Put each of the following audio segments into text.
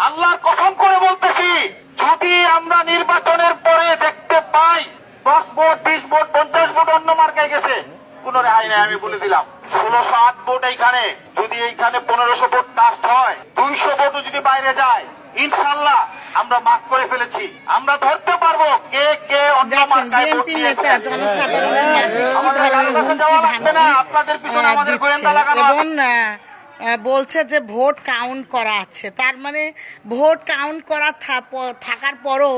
আল্লাহর কসম করে বলতেছি, যদি আমরা নির্বাচনের পরে দেখতে পাই 10 ভোট 20 ভোট 50 ভোট অন্য মার্কায় গেছে, কোন রেহাই নাই। আমি বলে দিলাম 1608 ভোট এইখানে, যদি এইখানে 1500 ভোট কাস্ট হয়, 200 ভোটও যদি বাইরে যায়, ইনশাআল্লাহ আমরা মাফ করে ফেলেছি। আমরা ধরতে পারবো কে কে অন্য মার্কায় ভোট দিয়েছে। জনসাধারণের মাঝে কি ধরনের হুমকি ধামকি দিচ্ছে এবং বলছে যে ভোট কাউন্ট করা আছে, তার মানে ভোট কাউন্ট করা থাকার পরও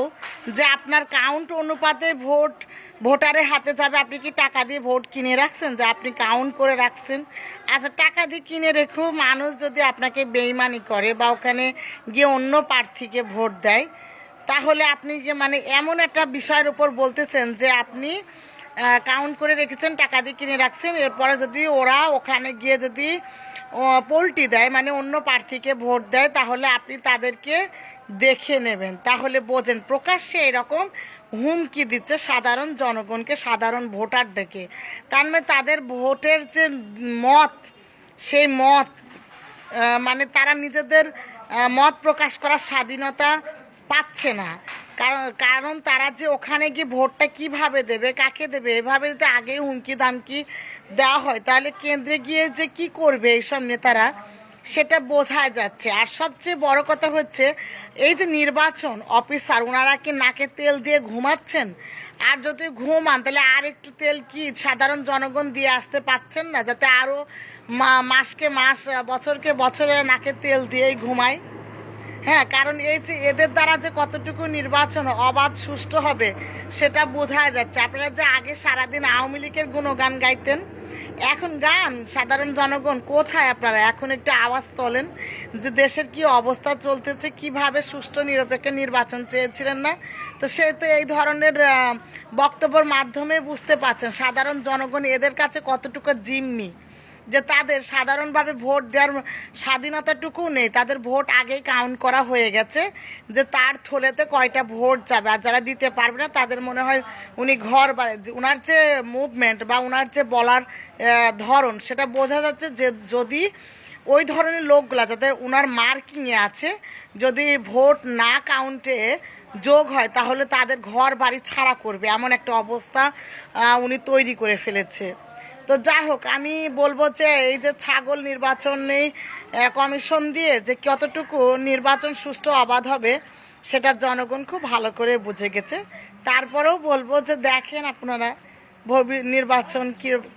যে আপনার কাউন্ট অনুপাতে ভোট ভোটারের হাতে যাবে। আপনি কি টাকা দিয়ে ভোট কিনে রাখছেন যে আপনি কাউন্ট করে রাখছেন? আচ্ছা, টাকা দিয়ে কিনে রেখেও মানুষ যদি আপনাকে বেইমানি করে বা ওখানে গিয়ে অন্য প্রার্থীকে ভোট দেয়, তাহলে আপনি যে মানে এমন একটা বিষয়ের উপর বলতেছেন যে আপনি কাউন্ট করে রেখেছেন, টাকা দিয়ে কিনে রাখছেন, এরপরে যদি ওরা ওখানে গিয়ে যদি পোল্টি দেয় মানে অন্য প্রার্থীকে ভোট দেয়, তাহলে আপনি তাদেরকে দেখে নেবেন। তাহলে বোঝেন প্রকাশ্যে এরকম হুমকি দিচ্ছে সাধারণ জনগণকে, সাধারণ ভোটার ডেকে। তার মানে তাদের ভোটের যে মত, সেই মত মানে তারা নিজেদের মত প্রকাশ করার স্বাধীনতা পাচ্ছে না। কারণ তারা যে ওখানে গিয়ে ভোটটা কিভাবে দেবে, কাকে দেবে, এভাবে যদি আগেই হুমকি দামকি দেওয়া হয়, তাহলে কেন্দ্রে গিয়ে যে কি করবে এইসব নেতারা, সেটা বোঝা যাচ্ছে। আর সবচেয়ে বড় কথা হচ্ছে এই যে নির্বাচন অফিসার, ওনারা কি নাকে তেল দিয়ে ঘুমাচ্ছেন? আর যদি ঘুমান তাহলে আর একটু তেল কি সাধারণ জনগণ দিয়ে আসতে পারছেন না, যাতে আরও মাসকে মাস বছরকে বছরে নাকে তেল দিয়েই ঘুমায়? হ্যাঁ, কারণ এই যে এদের দ্বারা যে কতটুকু নির্বাচন অবাধ সুষ্ঠু হবে সেটা বোঝা যাচ্ছে। আপনারা যে আগে সারাদিন আওয়ামী লীগের গুণগান গাইতেন, এখন গান সাধারণ জনগণ কোথায়? আপনারা এখন একটু আওয়াজ তোলেন যে দেশের কি অবস্থা চলতেছে, কিভাবে সুষ্ঠু নিরপেক্ষ নির্বাচন চেয়েছিলেন না? তো সে তো এই ধরনের বক্তব্যের মাধ্যমে বুঝতে পারছেন সাধারণ জনগণ এদের কাছে কতটুকু জিম্মি, যে তাদের সাধারণভাবে ভোট দেওয়ার স্বাধীনতাটুকু নেই। তাদের ভোট আগেই কাউন্ট করা হয়ে গেছে যে তার থলেতে কয়টা ভোট যাবে, আর যারা দিতে পারবে না তাদের মনে হয় উনি ঘর ওনার যে মুভমেন্ট বা ওনার যে বলার ধরন, সেটা বোঝা যাচ্ছে যে যদি ওই ধরনের লোকগুলা যাতে ওনার মার্কিংয়ে আছে, যদি ভোট না কাউন্টে যোগ হয়, তাহলে তাদের ঘর বাড়ি ছাড়া করবে, এমন একটা অবস্থা উনি তৈরি করে ফেলেছে। তো যাই হোক, আমি বলবো যে এই যে ছাগল নির্বাচনে কমিশন দিয়ে যে কতটুকু নির্বাচন সুষ্ঠু অবাধ হবে সেটা জনগণ খুব ভালো করে বুঝে গেছে। তারপরেও বলবো যে দেখেন আপনারা নির্বাচন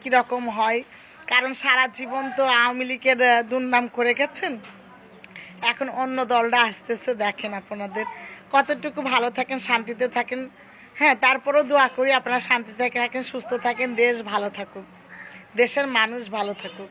কীরকম হয়, কারণ সারা জীবন তো আওয়ামী লীগের দুর্নাম করে গেছেন, এখন অন্য দলটা আসতেছে, দেখেন আপনাদের কতটুকু ভালো থাকেন, শান্তিতে থাকেন। হ্যাঁ, তারপরেও দোয়া করি আপনারা শান্তিতে থাকেন, সুস্থ থাকেন, দেশ ভালো থাকুক, দেশের মানুষ ভালো থাকুক।